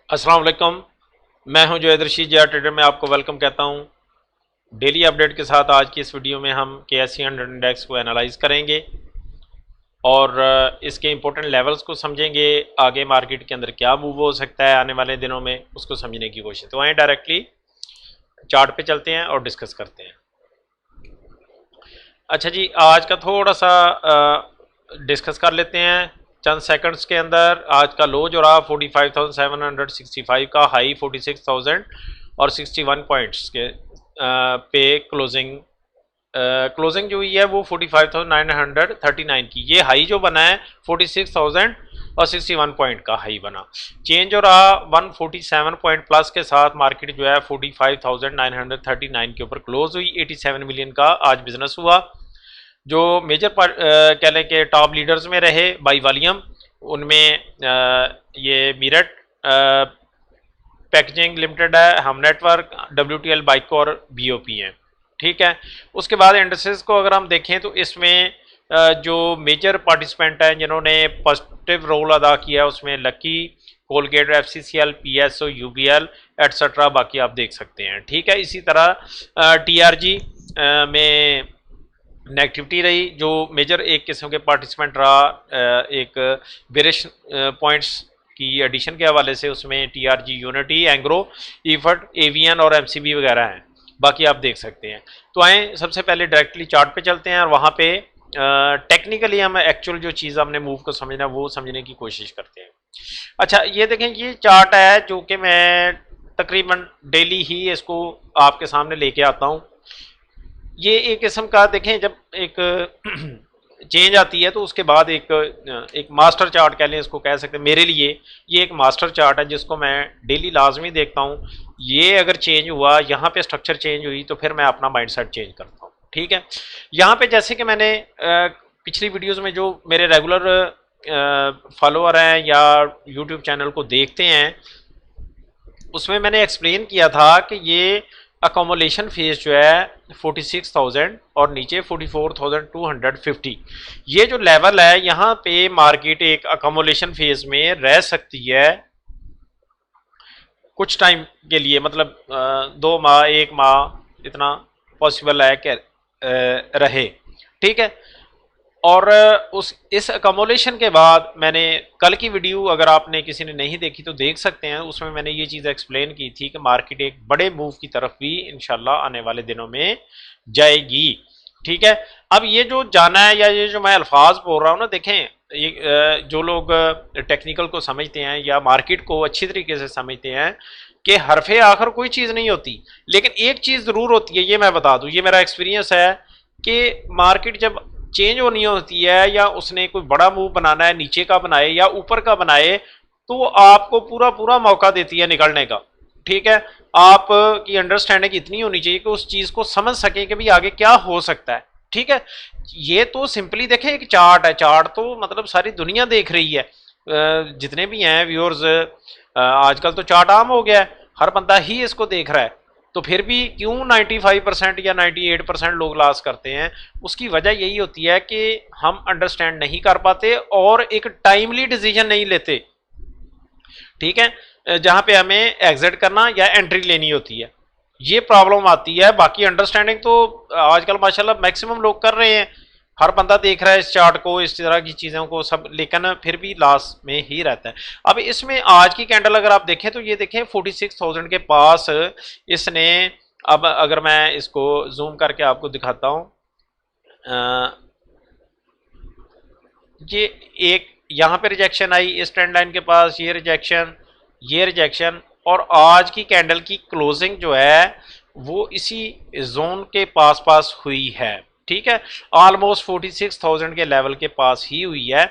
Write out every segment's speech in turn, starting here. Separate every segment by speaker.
Speaker 1: अस्सलाम वालेकुम। मैं हूं जुनैद रशीद जिया ट्रेडर में आपको वेलकम कहता हूं। डेली अपडेट के साथ आज की इस वीडियो में हम KSE 100 इंडेक्स को एनालाइज करेंगे और इसके इंपॉर्टेंट लेवल्स को समझेंगे। आगे मार्केट के अंदर क्या मूव हो सकता है आने वाले दिनों में, उसको समझने की कोशिश। तो आए डायरेक्टली चार्ट पे चलते हैं और डिस्कस करते हैं। अच्छा जी, आज का थोड़ा सा डिस्कस कर लेते हैं चंद सेकंड्स के अंदर। आज का लो जो रहा 45,765 का, हाई 46,000 और 61 पॉइंट्स के पे क्लोजिंग जो हुई है वो 45,939 की। ये हाई जो बना है 46,000 और 61 पॉइंट का हाई बना। चेंज हो रहा 147 पॉइंट प्लस के साथ मार्केट जो है 45,939 के ऊपर क्लोज हुई। 87 मिलियन का आज बिजनेस हुआ। जो मेजर कह लें कि टॉप लीडर्स में रहे बाई वॉल्यूम, उनमें ये मीरट पैकेजिंग लिमिटेड है, हम नेटवर्क, WTL बाइको और BOP हैं। ठीक है, उसके बाद इंडस्ट्रीज को अगर हम देखें तो इसमें जो मेजर पार्टिसिपेंट हैं जिन्होंने पॉजिटिव रोल अदा किया उसमें lucky, Colgate, FCCL, PSO, UBL etcetera, बाकी आप देख सकते हैं। ठीक है, इसी तरह TRG में नेगेटिविटी रही। जो मेजर एक किस्म के पार्टिसिपेंट रहा एक बेरिश पॉइंट्स की एडिशन के हवाले से, उसमें TRG, unity, Engro, Efert, avian और MCB वगैरह हैं। बाकी आप देख सकते हैं। तो आए सबसे पहले डायरेक्टली चार्ट पे चलते हैं और वहाँ पे टेक्निकली हम एक्चुअल जो चीज़ हमने मूव को समझना वो समझने की कोशिश करते हैं। अच्छा, ये देखें, ये चार्ट है जो कि मैं तकरीबन डेली ही इसको आपके सामने लेके आता हूँ। ये एक किस्म का देखें, जब एक चेंज आती है तो उसके बाद एक मास्टर चार्ट कह लें, इसको कह सकते हैं। मेरे लिए ये एक मास्टर चार्ट है जिसको मैं डेली लाजमी देखता हूँ। ये अगर चेंज हुआ, यहाँ पे स्ट्रक्चर चेंज हुई, तो फिर मैं अपना माइंडसेट चेंज करता हूँ। ठीक है, यहाँ पे जैसे कि मैंने पिछली वीडियोज़ में जो मेरे रेगुलर फॉलोअर हैं या यूट्यूब चैनल को देखते हैं, उसमें मैंने एक्सप्लेन किया था कि ये अकोमोलेशन फेज जो है 46,000 और नीचे 44,250, ये जो लेवल है यहाँ पे मार्केट एक अकोमोलेशन फेज में रह सकती है कुछ टाइम के लिए, मतलब 2 माह 1 माह इतना पॉसिबल है कि रहे। ठीक है, और इस अकोमोलेशन के बाद मैंने कल की वीडियो अगर आपने किसी ने नहीं देखी तो देख सकते हैं, उसमें मैंने ये चीज़ एक्सप्लेन की थी कि मार्केट एक बड़े मूव की तरफ भी इंशाल्लाह आने वाले दिनों में जाएगी। ठीक है, अब ये जो जाना है या ये जो मैं अल्फाज बोल रहा हूँ ना, देखें, ये जो लोग टेक्निकल को समझते हैं या मार्केट को अच्छी तरीके से समझते हैं कि हरफे आखिर कोई चीज़ नहीं होती, लेकिन एक चीज़ ज़रूर होती है। ये मैं बता दूँ, ये मेरा एक्सपीरियंस है कि मार्केट जब चेंज होनी होती है या उसने कोई बड़ा मूव बनाना है, नीचे का बनाए या ऊपर का बनाए, तो आपको पूरा पूरा मौका देती है निकलने का। ठीक है, आप की अंडरस्टैंडिंग इतनी होनी चाहिए कि उस चीज़ को समझ सकें कि भाई आगे क्या हो सकता है। ठीक है, ये तो सिंपली देखें एक चार्ट है, चार्ट तो मतलब सारी दुनिया देख रही है। जितने भी हैं व्यूअर्स, आजकल तो चार्ट आम हो गया है, हर बंदा ही इसको देख रहा है। तो फिर भी क्यों 95% या 98% लोग लॉस करते हैं? उसकी वजह यही होती है कि हम अंडरस्टैंड नहीं कर पाते और एक टाइमली डिसीजन नहीं लेते। ठीक है, जहां पे हमें एग्जिट करना या एंट्री लेनी होती है, ये प्रॉब्लम आती है। बाकी अंडरस्टैंडिंग तो आजकल माशाल्लाह मैक्सिमम लोग कर रहे हैं, हर बंदा देख रहा है इस चार्ट को, इस तरह की चीज़ों को सब, लेकिन फिर भी लॉस में ही रहता है। अब इसमें आज की कैंडल अगर आप देखें तो ये देखें 46,000 के पास इसने, अब अगर मैं इसको जूम करके आपको दिखाता हूँ, ये एक यहाँ पे रिजेक्शन आई इस ट्रेंड लाइन के पास, ये रिजेक्शन, और आज की कैंडल की क्लोजिंग जो है वो इसी जोन के पास पास हुई है। ठीक है, ऑलमोस्ट 46,000 के लेवल के पास ही हुई है।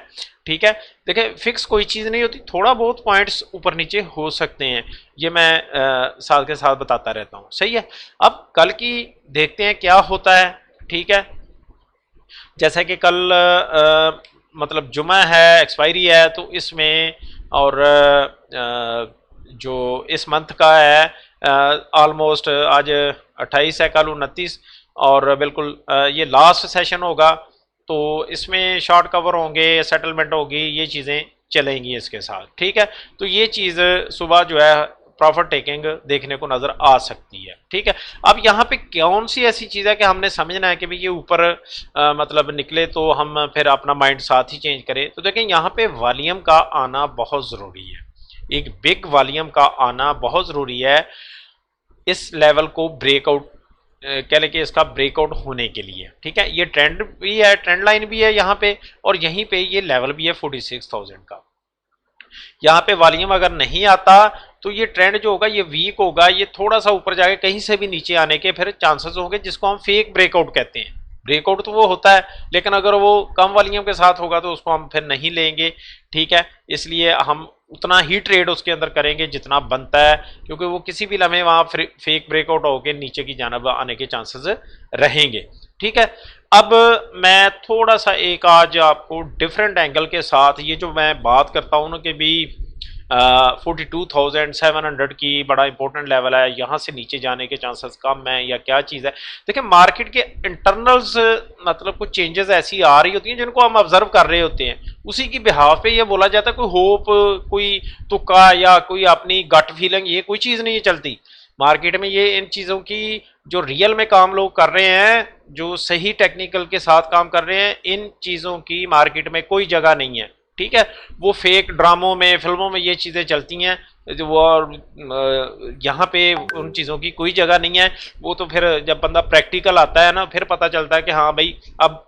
Speaker 1: ठीक है, देखिए फिक्स कोई चीज़ नहीं होती, थोड़ा बहुत पॉइंट्स ऊपर नीचे हो सकते हैं, ये मैं साथ के साथ बताता रहता हूँ। सही है, अब कल की देखते हैं क्या होता है। ठीक है, जैसा कि कल मतलब जुमा है, एक्सपायरी है, तो इसमें और जो इस मंथ का है ऑलमोस्ट आज 28 है, कल 29, और बिल्कुल ये लास्ट सेशन होगा, तो इसमें शॉर्ट कवर होंगे, सेटलमेंट होगी, ये चीज़ें चलेंगी इसके साथ, ठीक है। तो ये चीज़ सुबह जो है प्रॉफिट टेकिंग देखने को नजर आ सकती है, ठीक है। अब यहाँ पे कौन सी ऐसी चीज़ है कि हमने समझना है कि भाई ये ऊपर मतलब निकले तो हम फिर अपना माइंड साथ ही चेंज करें। तो देखें यहाँ पे वॉल्यूम का आना बहुत ज़रूरी है, एक बिग वॉल्यूम का आना बहुत ज़रूरी है इस लेवल को ब्रेकआउट कह लें कि इसका ब्रेकआउट होने के लिए, ठीक है। ये ट्रेंड भी है, ट्रेंड लाइन भी है यहाँ पे, और यहीं पे ये लेवल भी है 46,000 का। यहाँ पे वॉल्यूम अगर नहीं आता तो ये ट्रेंड जो होगा ये वीक होगा, ये थोड़ा सा ऊपर जाके कहीं से भी नीचे आने के फिर चांसेस होंगे, जिसको हम फेक ब्रेकआउट कहते हैं। ब्रेकआउट तो वो होता है, लेकिन अगर वो कम वॉल्यूम के साथ होगा तो उसको हम फिर नहीं लेंगे, ठीक है। इसलिए हम उतना ही ट्रेड उसके अंदर करेंगे जितना बनता है, क्योंकि वो किसी भी लम्हे वहां फेक ब्रेकआउट होकर नीचे की जानब आने के चांसेस रहेंगे, ठीक है। अब मैं थोड़ा सा एक आज आपको डिफरेंट एंगल के साथ ये जो मैं बात करता हूँ ना कि भी 42,700 की बड़ा इंपॉर्टेंट लेवल है, यहाँ से नीचे जाने के चांसेस कम है या क्या चीज़ है। देखिए मार्केट के इंटरनल्स मतलब कुछ चेंजेस ऐसी आ रही होती हैं जिनको हम ऑब्जर्व कर रहे होते हैं, उसी की बिहाफ पे ये बोला जाता है कोई होप, कोई तुक्का या कोई अपनी गट फीलिंग, ये कोई चीज़ नहीं चलती मार्केट में। ये इन चीज़ों की जो रियल में काम लोग कर रहे हैं, जो सही टेक्निकल के साथ काम कर रहे हैं, इन चीज़ों की मार्केट में कोई जगह नहीं है, ठीक है। वो फेक ड्रामों में, फिल्मों में ये चीज़ें चलती हैं जो वो, यहाँ पे उन चीज़ों की कोई जगह नहीं है। वो तो फिर जब बंदा प्रैक्टिकल आता है ना फिर पता चलता है कि हाँ भाई अब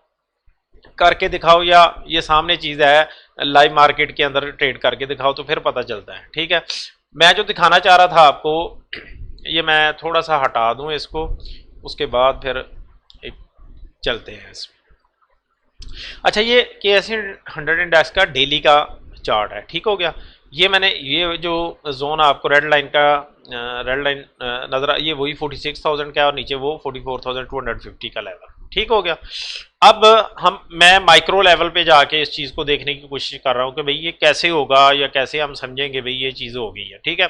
Speaker 1: करके दिखाओ, या ये सामने चीज़ है लाइव मार्केट के अंदर ट्रेड करके दिखाओ, तो फिर पता चलता है, ठीक है। मैं जो दिखाना चाह रहा था आपको, ये मैं थोड़ा सा हटा दूं इसको, उसके बाद फिर एक चलते हैं इसमें। अच्छा ये KSE 100 इंडेक्स का डेली का चार्ट है, ठीक हो गया। ये मैंने ये जो जोन आपको रेड लाइन का रेड लाइन नजर, ये वही 46,000 का है और नीचे वो 44,250 का लेवल, ठीक हो गया। अब मैं माइक्रो लेवल पे जाके इस चीज़ को देखने की कोशिश कर रहा हूँ कि भाई ये कैसे होगा या कैसे हम समझेंगे भाई ये चीज़ हो गई है, ठीक है।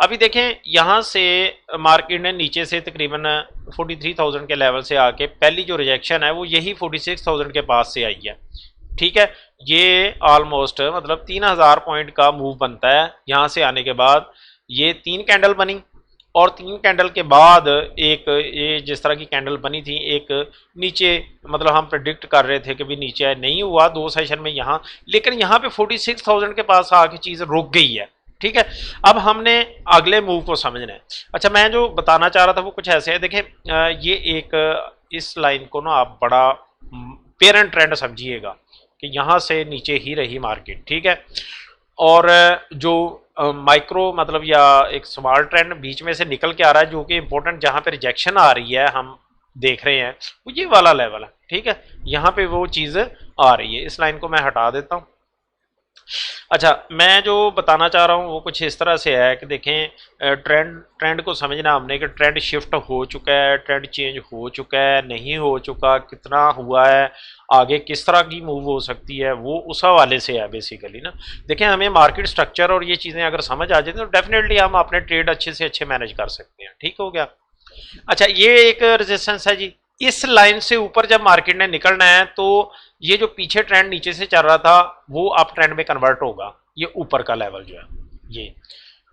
Speaker 1: अभी देखें यहाँ से मार्केट ने नीचे से तकरीबन 43,000 के लेवल से आके पहली जो रिजेक्शन है वो यही 46,000 के पास से आई है, ठीक है। ये ऑलमोस्ट मतलब 3,000 पॉइंट का मूव बनता है। यहाँ से आने के बाद ये 3 कैंडल बनी, और 3 कैंडल के बाद एक ये जिस तरह की कैंडल बनी थी एक नीचे, मतलब हम प्रेडिक्ट कर रहे थे कि भी नीचे नहीं हुआ 2 सेशन में यहाँ, लेकिन यहाँ पे 46,000 के पास आके चीज़ रुक गई है, ठीक है। अब हमने अगले मूव को समझना है। अच्छा मैं जो बताना चाह रहा था वो कुछ ऐसे है, देखें ये एक इस लाइन को ना आप बड़ा पेरेंट ट्रेंड समझिएगा कि यहाँ से नीचे ही रही मार्केट, ठीक है। और जो माइक्रो मतलब या एक स्मॉल ट्रेंड बीच में से निकल के आ रहा है, जो कि इंपॉर्टेंट जहाँ पे रिजेक्शन आ रही है हम देख रहे हैं, वो ये वाला लेवल है, ठीक है। यहाँ पे वो चीज़ आ रही है। इस लाइन को मैं हटा देता हूँ। अच्छा मैं जो बताना चाह रहा हूँ वो कुछ इस तरह से है कि देखें ट्रेंड को समझना हमने कि ट्रेंड शिफ्ट हो चुका है, ट्रेंड चेंज हो चुका है, नहीं हो चुका, कितना हुआ है, आगे किस तरह की मूव हो सकती है, वो उस हवाले से है बेसिकली ना। देखें हमें मार्केट स्ट्रक्चर और ये चीज़ें अगर समझ आ जाए तो डेफिनेटली हम अपने ट्रेड अच्छे से अच्छे मैनेज कर सकते हैं, ठीक हो गया। अच्छा ये एक रेजिस्टेंस है जी, इस लाइन से ऊपर जब मार्केट ने निकलना है तो ये जो पीछे ट्रेंड नीचे से चल रहा था वो अप ट्रेंड में कन्वर्ट होगा, ये ऊपर का लेवल जो है ये,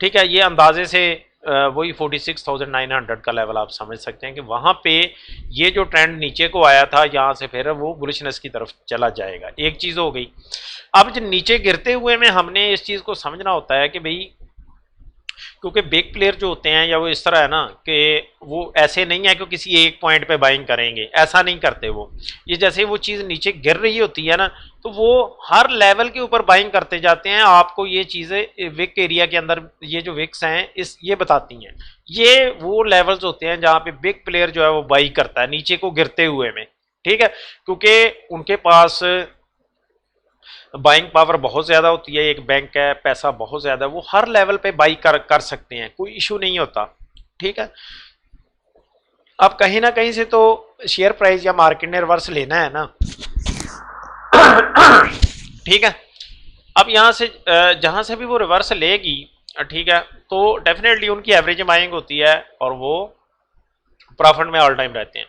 Speaker 1: ठीक है। ये अंदाजे से वही 46,900 का लेवल आप समझ सकते हैं कि वहाँ पे ये जो ट्रेंड नीचे को आया था यहाँ से फिर वो बुलिशनेस की तरफ चला जाएगा, एक चीज़ हो गई। अब जो नीचे गिरते हुए में हमने इस चीज़ को समझना होता है कि भाई क्योंकि बिग प्लेयर जो होते हैं या वो इस तरह है ना कि वो ऐसे नहीं है कि किसी एक पॉइंट पे बाइंग करेंगे, ऐसा नहीं करते वो। ये जैसे वो चीज़ नीचे गिर रही होती है ना तो वो हर लेवल के ऊपर बाइंग करते जाते हैं। आपको ये चीज़ें विक एरिया के अंदर ये जो विक्स हैं इस ये बताती हैं, ये वो लेवल्स होते हैं जहाँ पे बिग प्लेयर जो है वो बाई करता है नीचे को गिरते हुए में, ठीक है। क्योंकि उनके पास बाइंग पावर बहुत ज़्यादा होती है, एक बैंक है, पैसा बहुत ज़्यादा, वो हर लेवल पे बाई कर सकते हैं, कोई इशू नहीं होता, ठीक है। अब कहीं ना कहीं से तो शेयर प्राइस या मार्केट ने रिवर्स लेना है ना, ठीक है। अब यहाँ से जहाँ से भी वो रिवर्स लेगी, ठीक है, तो डेफिनेटली उनकी एवरेज बाइंग होती है और वो प्रॉफिट में ऑल टाइम रहते हैं।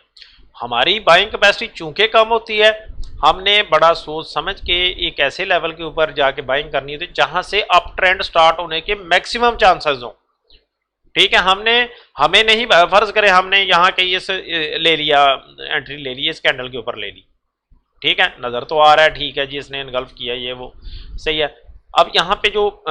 Speaker 1: हमारी बाइंग कैपेसिटी चूंकि कम होती है हमने बड़ा सोच समझ के एक ऐसे लेवल के ऊपर जाके बाइंग करनी होती है जहां से अप ट्रेंड स्टार्ट होने के मैक्सिमम चांसेस हों। ठीक है, हमें नहीं, फर्ज करें हमने यहाँ के इस ले लिया, एंट्री ले ली, इस कैंडल के ऊपर ले ली, ठीक है, नज़र तो आ रहा है, ठीक है जी, इसने इनगल्फ किया, ये वो सही है। अब यहाँ पे जो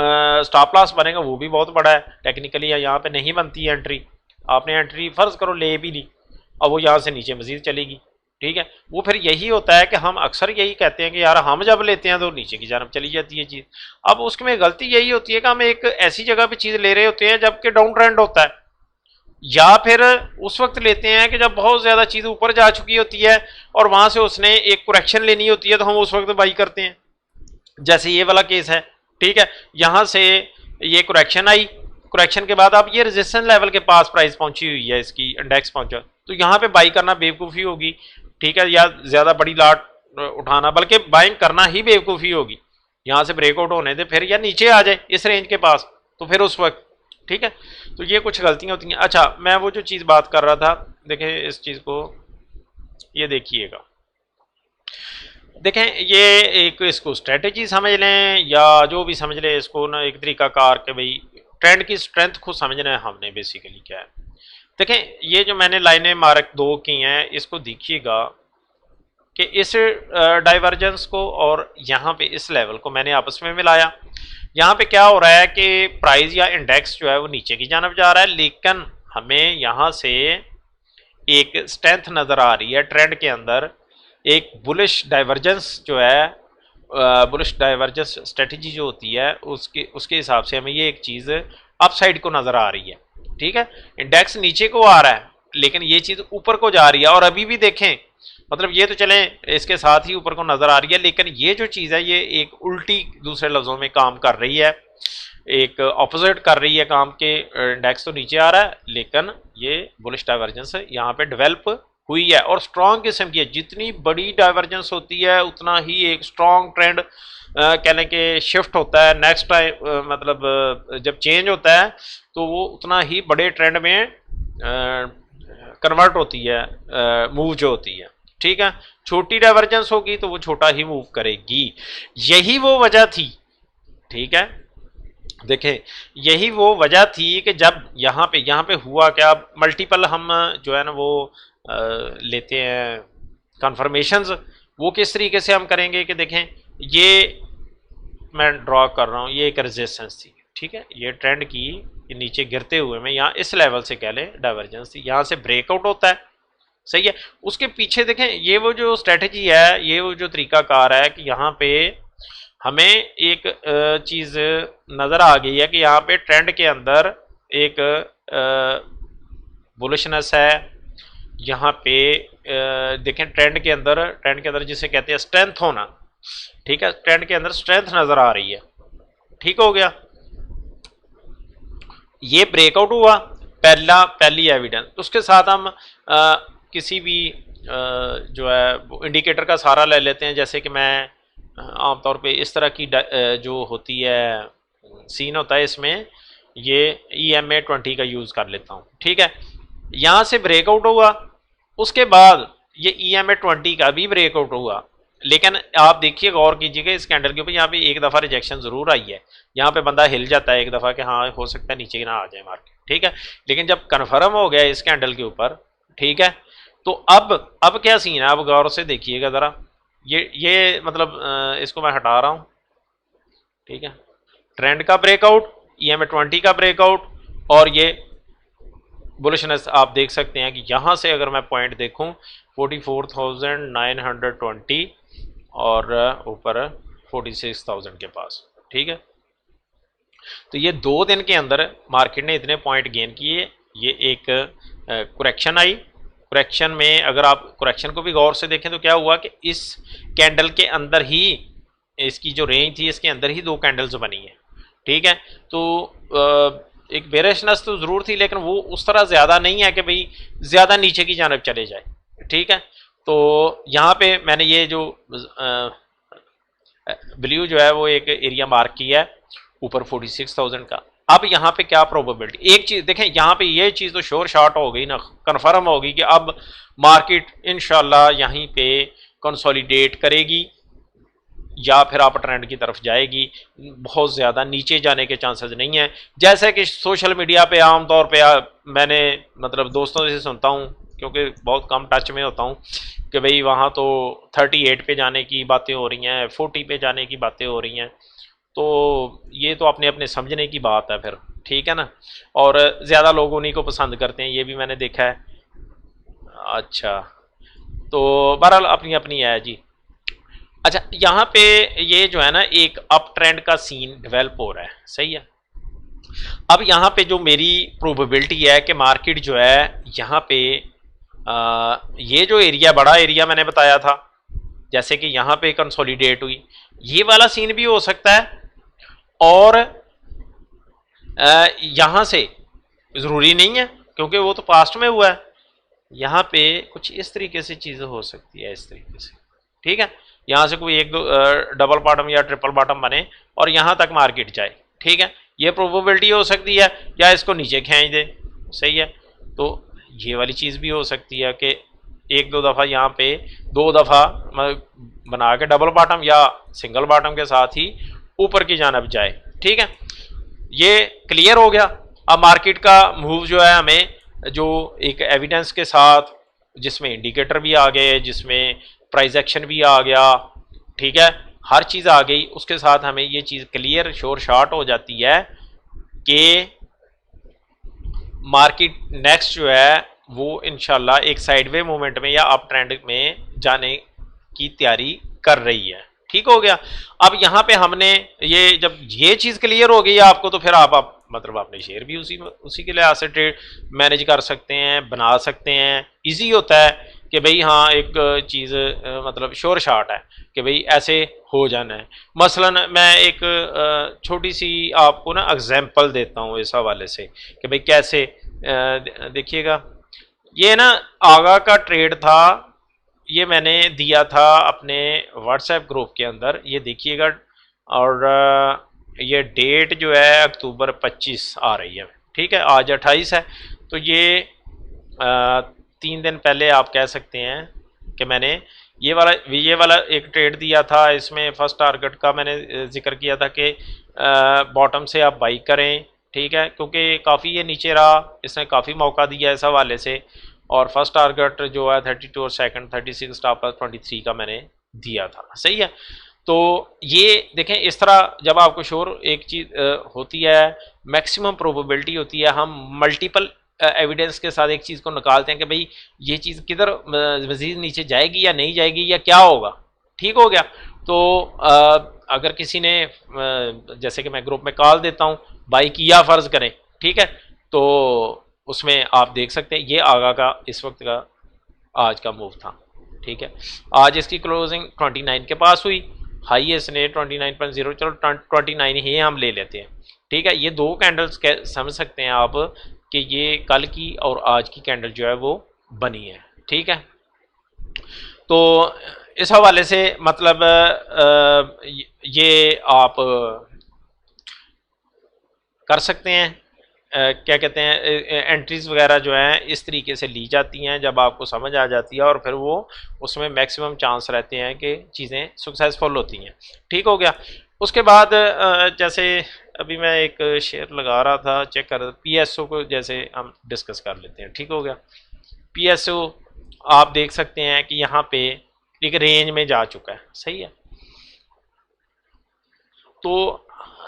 Speaker 1: स्टॉप लॉस बनेगा वो भी बहुत बड़ा है टेक्निकली, यहाँ पे नहीं बनती है एंट्री, आपने एंट्री फर्ज करो ले भी ली, अब वो यहाँ से नीचे मजीद चलेगी, ठीक है। वो फिर यही होता है कि हम अक्सर यही कहते हैं कि यार हम जब लेते हैं तो नीचे की जानब चली जाती है चीज़। अब उसमें गलती यही होती है कि हम एक ऐसी जगह पे चीज़ ले रहे होते हैं जबकि डाउन ट्रेंड होता है, या फिर उस वक्त लेते हैं कि जब बहुत ज़्यादा चीज़ ऊपर जा चुकी होती है और वहाँ से उसने एक करेक्शन लेनी होती है तो हम उस वक्त बाई करते हैं, जैसे ये वाला केस है, ठीक है। यहाँ से ये करेक्शन आई, करेक्शन के बाद अब ये रेजिस्टेंस लेवल के पास प्राइस पहुंची हुई है, इसकी इंडेक्स पहुंचा, तो यहाँ पे बाई करना बेवकूफ़ी होगी, ठीक है, या ज़्यादा बड़ी लाट उठाना, बल्कि बाइंग करना ही बेवकूफ़ी होगी। यहाँ से ब्रेकआउट होने दे फिर, या नीचे आ जाए इस रेंज के पास तो फिर उस वक्त, ठीक है। तो ये कुछ गलतियाँ होती हैं। अच्छा, मैं वो जो चीज़ बात कर रहा था, देखें इस चीज़ को, ये देखिएगा, देखें ये एक, इसको स्ट्रेटेजी समझ लें या जो भी समझ लें, इसको ना एक तरीका कार के भाई ट्रेंड की स्ट्रेंथ को समझना है हमने बेसिकली क्या है। देखें ये जो मैंने लाइनें मार्क दो की हैं, इसको देखिएगा कि इस डाइवर्जेंस को और यहाँ पे इस लेवल को मैंने आपस में मिलाया। यहाँ पे क्या हो रहा है कि प्राइस या इंडेक्स जो है वो नीचे की जानब जा रहा है, लेकिन हमें यहाँ से एक स्ट्रेंथ नज़र आ रही है ट्रेंड के अंदर, एक बुलिश डाइवर्जेंस जो है, बुलिश डाइवर्जेंस स्ट्रेटजी जो होती है उसके हिसाब से हमें ये एक चीज़ अपसाइड को नज़र आ रही है, ठीक है। इंडेक्स नीचे को आ रहा है लेकिन ये चीज़ ऊपर को जा रही है, और अभी भी देखें, मतलब ये तो चले इसके साथ ही ऊपर को नज़र आ रही है, लेकिन ये जो चीज़ है ये एक उल्टी, दूसरे लफ्ज़ों में काम कर रही है, एक ऑपोजिट कर रही है काम के। इंडेक्स तो नीचे आ रहा है लेकिन ये बुलिश डाइवर्जेंस यहाँ पे डेवलप हुई है और स्ट्रॉन्ग किस्म की है। जितनी बड़ी डाइवर्जेंस होती है उतना ही एक स्ट्रॉन्ग ट्रेंड कह लें कि शिफ्ट होता है नेक्स्ट टाइम, मतलब जब चेंज होता है तो वो उतना ही बड़े ट्रेंड में कन्वर्ट होती है, मूव जो होती है, ठीक है। छोटी डाइवर्जेंस होगी तो वो छोटा ही मूव करेगी, यही वो वजह थी, ठीक है। देखें यही वो वजह थी कि जब यहाँ पे हुआ क्या, मल्टीपल हम जो है ना वो लेते हैं कन्फर्मेशंस, वो किस तरीके से हम करेंगे कि देखें ये मैं ड्रॉ कर रहा हूँ, ये एक रेजिस्टेंस थी, ठीक है, ये ट्रेंड की नीचे गिरते हुए में यहाँ इस लेवल से कह लें डाइवर्जेंस थी, यहाँ से ब्रेकआउट होता है, सही है। उसके पीछे देखें ये वो जो स्ट्रेटजी है, ये वो जो तरीकाकार है कि यहाँ पे हमें एक चीज़ नज़र आ गई है कि यहाँ पे ट्रेंड के अंदर एक बुलिशनेस है, यहाँ पे देखें ट्रेंड के अंदर जिसे कहते हैं स्ट्रेंथ होना, ठीक है, ट्रेंड के अंदर स्ट्रेंथ नज़र आ रही है, ठीक हो गया। ये ब्रेकआउट हुआ, पहली एविडेंस, उसके साथ हम किसी भी जो है इंडिकेटर का सहारा ले लेते हैं, जैसे कि मैं आमतौर पे इस तरह की जो होती है सीन होता है, इसमें ये EMA 20 का यूज़ कर लेता हूँ, ठीक है। यहाँ से ब्रेकआउट हुआ, उसके बाद ये EMA 20 का भी ब्रेकआउट हुआ, लेकिन आप देखिए गौर कीजिएगा इस कैंडल के ऊपर यहाँ पे एक दफ़ा रिजेक्शन ज़रूर आई है, यहाँ पे बंदा हिल जाता है एक दफ़ा कि हाँ हो सकता है नीचे ना आ जाए मार्केट, ठीक है। लेकिन जब कन्फर्म हो गया इस कैंडल के ऊपर, ठीक है, तो अब क्या सीन है, अब गौर से देखिएगा ज़रा, ये मतलब इसको मैं हटा रहा हूँ, ठीक है, ट्रेंड का ब्रेकआउट, EMA 20 का ब्रेकआउट, और ये बुलिशनेस आप देख सकते हैं कि यहाँ से अगर मैं पॉइंट देखूँ 44,920 और ऊपर 46,000 के पास, ठीक है। तो ये 2 दिन के अंदर मार्केट ने इतने पॉइंट गेन किए। ये एक करेक्शन आई, करेक्शन में अगर आप करेक्शन को भी गौर से देखें तो क्या हुआ कि इस कैंडल के अंदर ही, इसकी जो रेंज थी इसके अंदर ही 2 कैंडल्स बनी है, ठीक है। तो एक बेरिशनेस तो ज़रूर थी लेकिन वो उस तरह ज़्यादा नहीं है कि भाई ज़्यादा नीचे की जानब चले जाए, ठीक है। तो यहाँ पे मैंने ये जो ब्लू जो है वो एक एरिया मार्क किया है ऊपर 46,000 का। अब यहाँ पे क्या प्रोबेबिलिटी, एक चीज़ देखें, यहाँ पे ये चीज़ तो श्योर शॉट हो गई ना, कन्फर्म हो गई कि अब मार्केट इंशाल्लाह यहीं पे कंसोलिडेट करेगी या फिर अप ट्रेंड की तरफ जाएगी। बहुत ज़्यादा नीचे जाने के चांसेस नहीं है। जैसे कि सोशल मीडिया पे आमतौर पे मैंने मतलब दोस्तों से सुनता हूँ, क्योंकि बहुत कम टच में होता हूँ, कि भाई वहाँ तो 38 पे जाने की बातें हो रही हैं, 40 पे जाने की बातें हो रही हैं। तो ये तो अपने अपने समझने की बात है फिर, ठीक है ना। और ज़्यादा लोग उन्हीं को पसंद करते हैं, ये भी मैंने देखा है। अच्छा, तो बहरहाल अपनी अपनी है जी। अच्छा, यहाँ पे ये जो है ना एक अप ट्रेंड का सीन डेवलप हो रहा है, सही है। अब यहाँ पे जो मेरी प्रोबेबिलिटी है कि मार्केट जो है यहाँ पे ये जो एरिया, बड़ा एरिया मैंने बताया था, जैसे कि यहाँ पे कंसोलिडेट हुई, ये वाला सीन भी हो सकता है। और यहाँ से ज़रूरी नहीं है, क्योंकि वो तो पास्ट में हुआ है। यहाँ पे कुछ इस तरीके से चीज़ें हो सकती है, इस तरीके से, ठीक है। यहाँ से कोई एक दो डबल बॉटम या ट्रिपल बॉटम बने और यहाँ तक मार्केट जाए, ठीक है। ये प्रोबेबिलिटी हो सकती है, या इसको नीचे खींच दे, सही है। तो ये वाली चीज़ भी हो सकती है कि एक दो दफ़ा यहाँ पे, दो दफ़ा बना के डबल बॉटम या सिंगल बॉटम के साथ ही ऊपर की जानब जाए, ठीक है। ये क्लियर हो गया। अब मार्केट का मूव जो है हमें जो एक एविडेंस के साथ, जिसमें इंडिकेटर भी आ गए, जिसमें प्राइस एक्शन भी आ गया, ठीक है, हर चीज़ आ गई, उसके साथ हमें ये चीज़ क्लियर श्योर शॉर्ट हो जाती है कि मार्केट नेक्स्ट जो है वो इंशाल्लाह एक साइडवे मूवमेंट में या अप ट्रेंड में जाने की तैयारी कर रही है, ठीक हो गया। अब यहाँ पे हमने ये, जब ये चीज़ क्लियर हो गई है आपको, तो फिर आप मतलब अपने शेयर भी उसी के लिहाज से ट्रेड मैनेज कर सकते हैं, बना सकते हैं। इजी होता है कि भाई हाँ, एक चीज़ मतलब श्योर शॉट है कि भाई ऐसे हो जाना है। मसलन मैं एक छोटी सी आपको ना एग्जांपल देता हूँ इस हवाले से कि भाई कैसे, देखिएगा, ये ना आगा का ट्रेड था, ये मैंने दिया था अपने व्हाट्सएप ग्रुप के अंदर, ये देखिएगा। और ये डेट जो है अक्टूबर 25 आ रही है, ठीक है, आज 28 है। तो ये 3 दिन पहले आप कह सकते हैं कि मैंने ये वाला एक ट्रेड दिया था। इसमें फर्स्ट टारगेट का मैंने जिक्र किया था कि बॉटम से आप बाई करें, ठीक है, क्योंकि काफ़ी ये नीचे रहा, इसने काफ़ी मौका दिया इस हवाले से। और फर्स्ट टारगेट जो है 32 और सेकंड 36, स्टॉप लॉस 23 का मैंने दिया था, सही है। तो ये देखें, इस तरह जब आपको श्योर एक चीज़ होती है, मैक्सिमम प्रोबेबिलिटी होती है, हम मल्टीपल एविडेंस के साथ एक चीज़ को निकालते हैं कि भाई ये चीज़ किधर मज़ीद नीचे जाएगी या नहीं जाएगी या क्या होगा, ठीक हो गया। तो अगर किसी ने जैसे कि मैं ग्रुप में कॉल देता हूँ, बाई किया फ़र्ज़ करें, ठीक है, तो उसमें आप देख सकते हैं ये आगा का इस वक्त का आज का मूव था, ठीक है। आज इसकी क्लोजिंग 29 के पास हुई, हाई इसने 29.0, चलो 29 ही हम ले लेते हैं, ठीक है। ये दो कैंडल्स समझ सकते हैं आप कि ये कल की और आज की कैंडल जो है वो बनी है, ठीक है। तो इस हवाले से मतलब ये आप कर सकते हैं, क्या कहते हैं, एंट्रीज वगैरह जो हैं इस तरीके से ली जाती हैं जब आपको समझ आ जाती है, और फिर वो उसमें मैक्सिमम चांस रहते हैं कि चीज़ें सक्सेसफुल होती हैं, ठीक हो गया। उसके बाद जैसे अभी मैं एक शेयर लगा रहा था, चेक कर, पीएसओ को जैसे हम डिस्कस कर लेते हैं, ठीक हो गया। पीएसओ आप देख सकते हैं कि यहाँ पे एक रेंज में जा चुका है, सही है। तो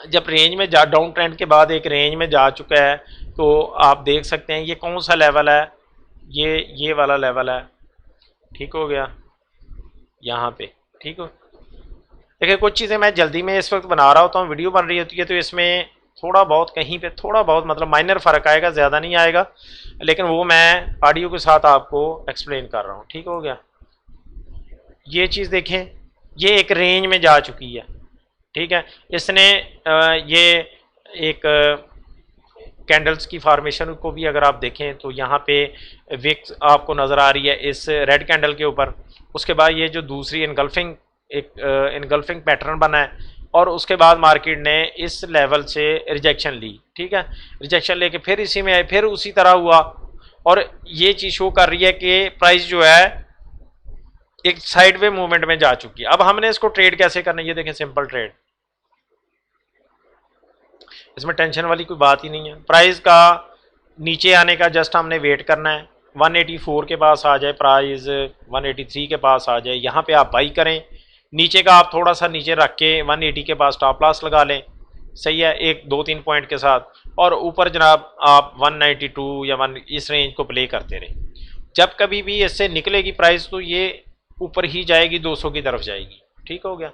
Speaker 1: जब रेंज में जा, डाउन ट्रेंड के बाद एक रेंज में जा चुका है, तो आप देख सकते हैं ये कौन सा लेवल है, ये वाला लेवल है, ठीक हो गया, यहाँ पे, ठीक हो। देखिए, कुछ चीज़ें मैं जल्दी में इस वक्त बना रहा होता हूँ, वीडियो बन रही होती है, तो इसमें थोड़ा बहुत कहीं पे थोड़ा बहुत मतलब माइनर फ़र्क आएगा, ज़्यादा नहीं आएगा, लेकिन वो मैं ऑडियो के साथ आपको एक्सप्लेन कर रहा हूँ, ठीक हो गया। ये चीज़ देखें, ये एक रेंज में जा चुकी है, ठीक है। इसने ये एक कैंडल्स की फार्मेशन को भी अगर आप देखें तो यहाँ पे विक्स आपको नज़र आ रही है इस रेड कैंडल के ऊपर। उसके बाद ये जो दूसरी इनगल्फिंग एक इनगल्फिंग पैटर्न बना है, और उसके बाद मार्केट ने इस लेवल से रिजेक्शन ली, ठीक है। रिजेक्शन लेके फिर इसी में फिर उसी तरह हुआ, और ये चीज़ शो कर रही है कि प्राइस जो है एक साइडवे मूवमेंट में जा चुकी है। अब हमने इसको ट्रेड कैसे करना है, ये देखें सिंपल ट्रेड, इसमें टेंशन वाली कोई बात ही नहीं है। प्राइस का नीचे आने का जस्ट हमने वेट करना है, 184 के पास आ जाए प्राइस, 183 के पास आ जाए, यहाँ पे आप बाई करें। नीचे का आप थोड़ा सा नीचे रख के 180 के पास स्टॉप लॉस लगा लें, सही है, एक 2-3 पॉइंट के साथ। और ऊपर जनाब आप 192 या 1 इस रेंज को प्ले करते रहें। जब कभी भी इससे निकलेगी प्राइस तो ये ऊपर ही जाएगी, 200 की तरफ जाएगी। ठीक हो गया।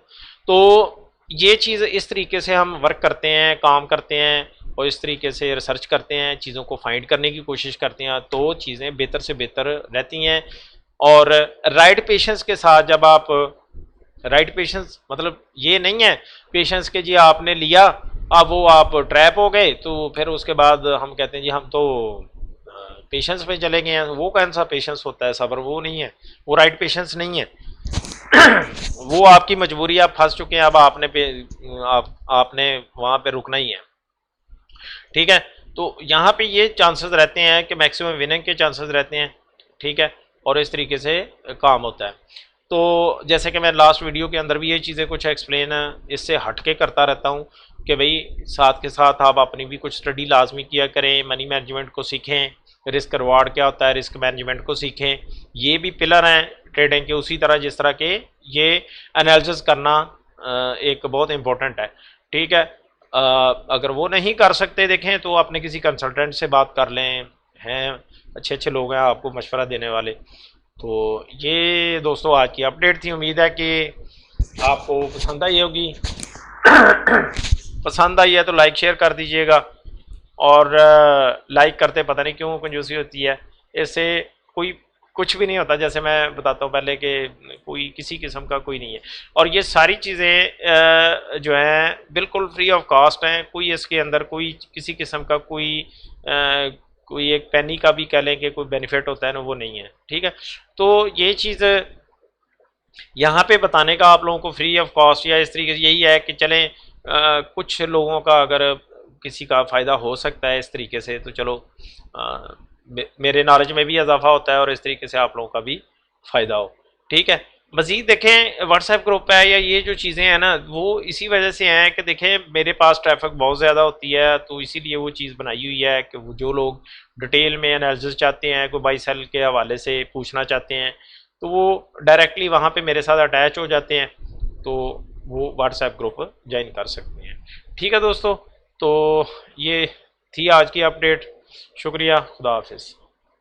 Speaker 1: तो ये चीज़ इस तरीके से हम वर्क करते हैं, काम करते हैं, और इस तरीके से रिसर्च करते हैं, चीज़ों को फाइंड करने की कोशिश करते हैं, तो चीज़ें बेहतर से बेहतर रहती हैं। और राइट पेशेंस के साथ जब आप, राइट पेशेंस मतलब ये नहीं है पेशेंस के जी आपने लिया अब वो आप ट्रैप हो गए तो फिर उसके बाद हम कहते हैं जी हम तो पेशेंस पे चले गए हैं। वो कौन सा पेशेंस होता है, सब्र वो नहीं है, वो राइट पेशेंस नहीं है। वो आपकी मजबूरी, आप फंस चुके हैं, अब आपने वहाँ पे रुकना ही है। ठीक है। तो यहाँ पे ये चांसेस रहते हैं कि मैक्सिमम विनिंग के चांसेस रहते हैं। ठीक है। और इस तरीके से काम होता है। तो जैसे कि मैं लास्ट वीडियो के अंदर भी ये चीज़ें कुछ एक्सप्लेन इससे हट के करता रहता हूँ कि भाई साथ के साथ आप अपनी भी कुछ स्टडी लाजमी किया करें, मनी मैनेजमेंट को सीखें, रिस्क रिवार्ड क्या होता है, रिस्क मैनेजमेंट को सीखें। ये भी पिलर हैं ट्रेडिंग के, उसी तरह जिस तरह के ये एनालिसिस करना एक बहुत इंपॉर्टेंट है। ठीक है। अगर वो नहीं कर सकते देखें तो अपने किसी कंसल्टेंट से बात कर लें, हैं अच्छे अच्छे लोग हैं आपको मशवरा देने वाले। तो ये दोस्तों आज की अपडेट थी, उम्मीद है कि आपको पसंद आई होगी। पसंद आई है तो लाइक शेयर कर दीजिएगा, और लाइक करते पता नहीं क्यों कंजूसी होती है, इससे कोई कुछ भी नहीं होता। जैसे मैं बताता हूँ पहले कि कोई किसी किस्म का कोई नहीं है, और ये सारी चीज़ें जो हैं बिल्कुल फ्री ऑफ कॉस्ट हैं। कोई इसके अंदर कोई किसी किस्म का कोई एक पेनी का भी कह लें कि कोई बेनिफिट होता है ना, वो नहीं है। ठीक है। तो ये चीज़ यहाँ पे बताने का आप लोगों को फ्री ऑफ कॉस्ट या इस तरीके से यही है कि चलें कुछ लोगों का अगर किसी का फ़ायदा हो सकता है इस तरीके से तो चलो मेरे नॉलेज में भी इजाफा होता है और इस तरीके से आप लोगों का भी फ़ायदा हो। ठीक है। मज़ीद देखें व्हाट्सएप ग्रुप है या ये जो चीज़ें हैं ना वो इसी वजह से हैं कि देखें मेरे पास ट्रैफिक बहुत ज़्यादा होती है, तो इसीलिए वो चीज़ बनाई हुई है कि वो जो लोग डिटेल में एनालिसिस चाहते हैं, कोई बाई सेल के हवाले से पूछना चाहते हैं, तो वो डायरेक्टली वहाँ पे मेरे साथ अटैच हो जाते हैं, तो वो व्हाट्सएप ग्रुप ज्वाइन कर सकते हैं। ठीक है दोस्तों, तो ये थी आज की अपडेट। शुक्रिया, खुदा हाफिज़।